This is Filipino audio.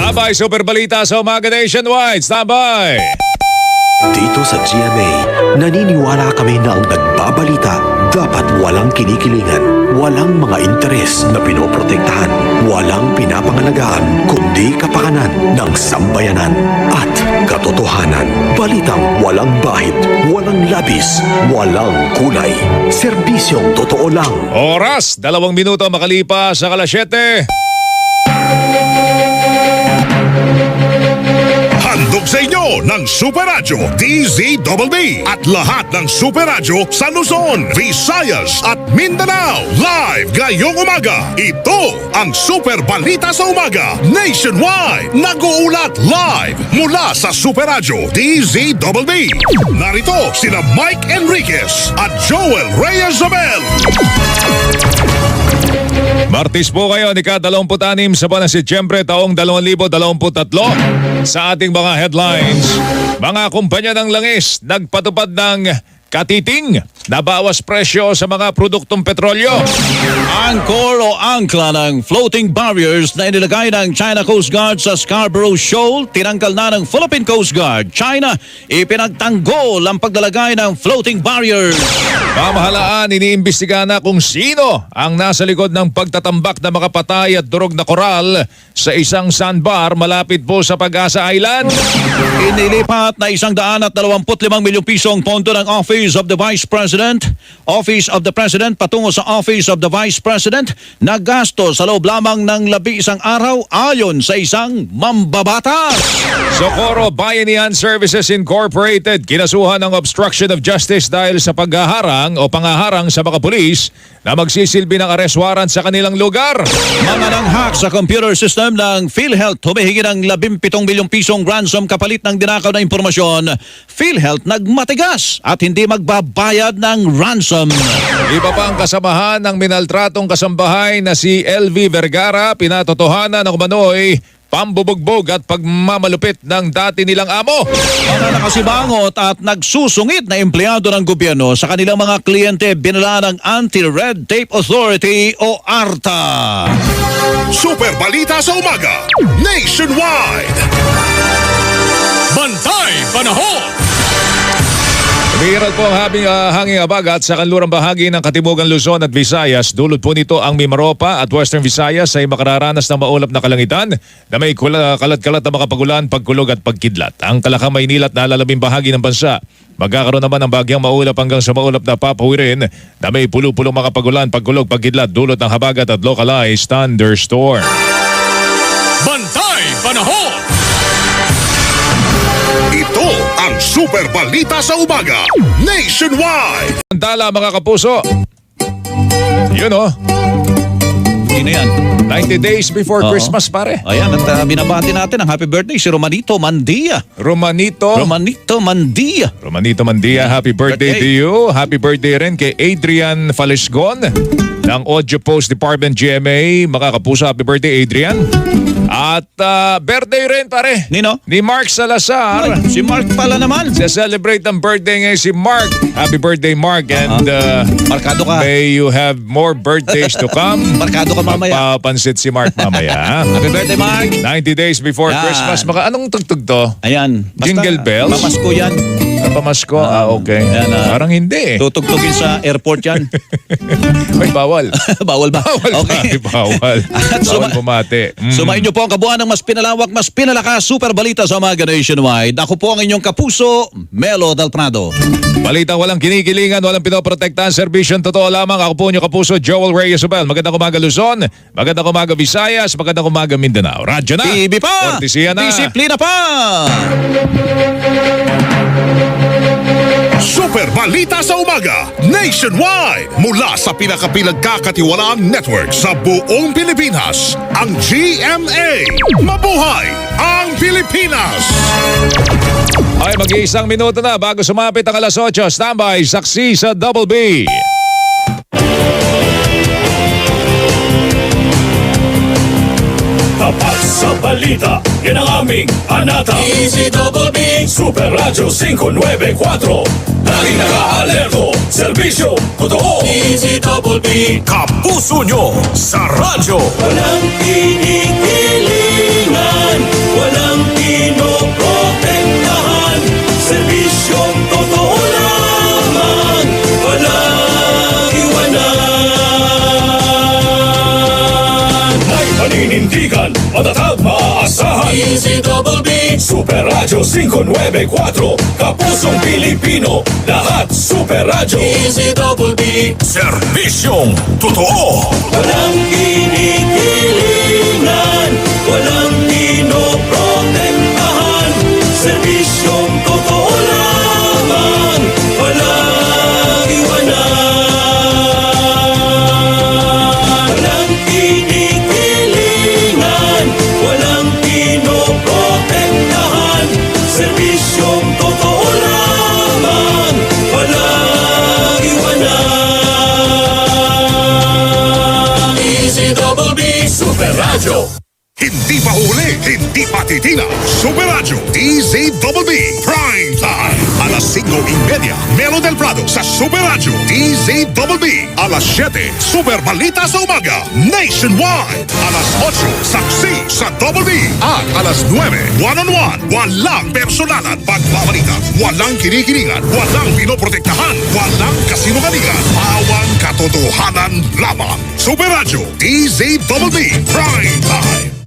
Standby, Super Balita sa umaga nationwide. Standby! Dito sa GMA, naniniwala kami na ang nagbabalita dapat walang kinikilingan, walang mga interes na pinoprotektahan, walang pinapangalagaan, kundi kapakanan ng sambayanan at katotohanan. Balitang walang bahid, walang labis, walang kulay. Serbisyong totoo lang. Oras, 2 minuto makalipas sa 7:00. Handog sa inyo ng Super Radyo DZBB at lahat ng Super Radyo sa Luzon, Visayas at Mindanao. Live ngayong umaga. Ito ang Super Balita sa Umaga Nationwide. Nag-uulat live mula sa Super Radyo DZBB. Narito sina Mike Enriquez at Joel Reyes-Zabel. Martes po kayo, ika-26 sa buwan ng Setyembre taong 2023. Sa ating mga headlines, mga kumpanya ng langis nagpatupad ng katiting na bawas presyo sa mga produktong petrolyo. Angkor o angkla ng floating barriers na inilagay ng China Coast Guard sa Scarborough Shoal, tinanggal na ng Philippine Coast Guard. China, ipinagtanggol ang paglalagay ng floating barriers. Pamahalaan, iniimbestiga na kung sino ang nasa likod ng pagtatambak na makapatay at durog na koral sa isang sandbar malapit po sa Pag-asa Island. Inilipat na 125 milyong pisong pondo ng Office of the Vice President patungo sa Office of the Vice President na gasto sa loob lamang ng 11 araw ayon sa isang mambabatas. Socorro Bayanihan Services Incorporated kinasuhan ng obstruction of justice dahil sa paghaharang o pangaharang sa mga pulis na magsisilbi ng arrest warrant sa kanilang lugar. Mga nanghak sa computer system ng PhilHealth humihingi ng 17 milyong pisong ransom kapalit ng dinakaw na impormasyon. PhilHealth nagmatigas at hindi magbabayad ng ransom. Iba pa ang kasamahan ng minaltratong kasambahay na si LV Vergara, pinatotohanan ng umano'y pambubugbog at pagmamalupit ng dati nilang amo. Mga nakasibangot at nagsusungit na empleyado ng gobyerno sa kanilang mga kliyente binala ng Anti-Red Tape Authority o ARTA. Super Balita sa Umaga Nationwide. Bantay Panahon. Umiiral po ang hanging abagat sa kanlurang bahagi ng Katimugan Luzon at Visayas. Dulot po nito ang Mimaropa at Western Visayas ay makararanas ng maulap na kalangitan na may kalat-kalat na makapagulan, pagkulog at pagkidlat. Ang Kalakang Maynila at nalalabing bahagi ng bansa. Magkakaroon naman ng bagyang maulap hanggang sa maulap na papawirin na may pulo-pulong makapagulan, pagkulog, pagkidlat, dulot ng habagat at localized thunderstorm. Bantay Panahon. Ito ang Super Balita sa Umaga Nationwide. Andala mga kapuso. Yun oh. Sino yan? 90 days before Oo. Christmas pare. Ayan, at binabati natin ang happy birthday si Romanito Mandia. Romanito Mandia, happy birthday to you. Happy birthday rin kay Adrian Falesgon ng Audio Post Department GMA. Mga kapuso, happy birthday Adrian. At birthday rin pare. Nino? Ni Mark Salazar. Ay, si Mark pala naman. Celebrate ang birthday ngayon si Mark. Happy birthday Mark and Markado ka. may you have more birthdays to come. Markado ka mamaya. Magpapansit si Mark mamaya. Happy birthday, Mark. 90 days before Yan. Christmas. Anong tugtog to? Ayan. Jingle bells? Pamasko yan. Pamasko? Okay. Yan, Parang hindi eh. Tutugtugin sa airport yan. Ay, bawal. Bawal ba? Bawal Okay. bawal. At Bawal bumati. Sumayin niyo po ang kabuuan ng mas pinalawak, mas pinalakas Super Balita sa Umaga Nationwide. Ako po ang inyong kapuso, Melo Del Prado. Balita walang kinikilingan, walang pinoprotektahan, serbisyon totoo lamang. Ako po inyong kapuso, Joel Reyes-Zabel. Magandang umaga Luzon, magandang umaga Visayas, magandang umaga Mindanao. Radyo na! TV pa! Kortesiya na! Disiplina pa! Super Balita sa Umaga Nationwide. Mula sa pinakapinagkakatiwalaang network sa buong Pilipinas, ang GMA. Mabuhay ang Pilipinas! Ay, mag-iisang minuto na bago sumapit ang 8:00. Standby, saksi sa Double B. Tapat sa balita, yan ang aming panata. DZBB Super Radyo 594. Laging naka-alerto, serbisyo, totoo. DZBB Kapuso nyo sa radyo. Walang kinikilingan, at maaasahan. DZBB Super Radio 594, Kapusong Pilipino, lahat Super Radio. DZBB, serbisyong totoo. Walang kinikilingan, walang pinoprotektahan, serbisyong totoo lamang, walang iwanan. Walang kinikilingan, walang pinoprotektahan, serbisyong totoo lamang, walang iwanan. DZBB Super Radio. Hindi pa huli, hindi pa titina. Super Radio DZBB Prime Time. Alas 5:30, Melo del Prado sa Super Radio DZBB. Alas 7, Super Balita sa Umaga Nationwide. Alas 8, Saksi sa Double B. At alas 9, One-on-One. Walang personalan pagbabalita. Walang kinikilingan, walang pinoprotektahan, walang kasinungalingan. Pawang katotohanan lamang. Super Radio DZBB Prime Time.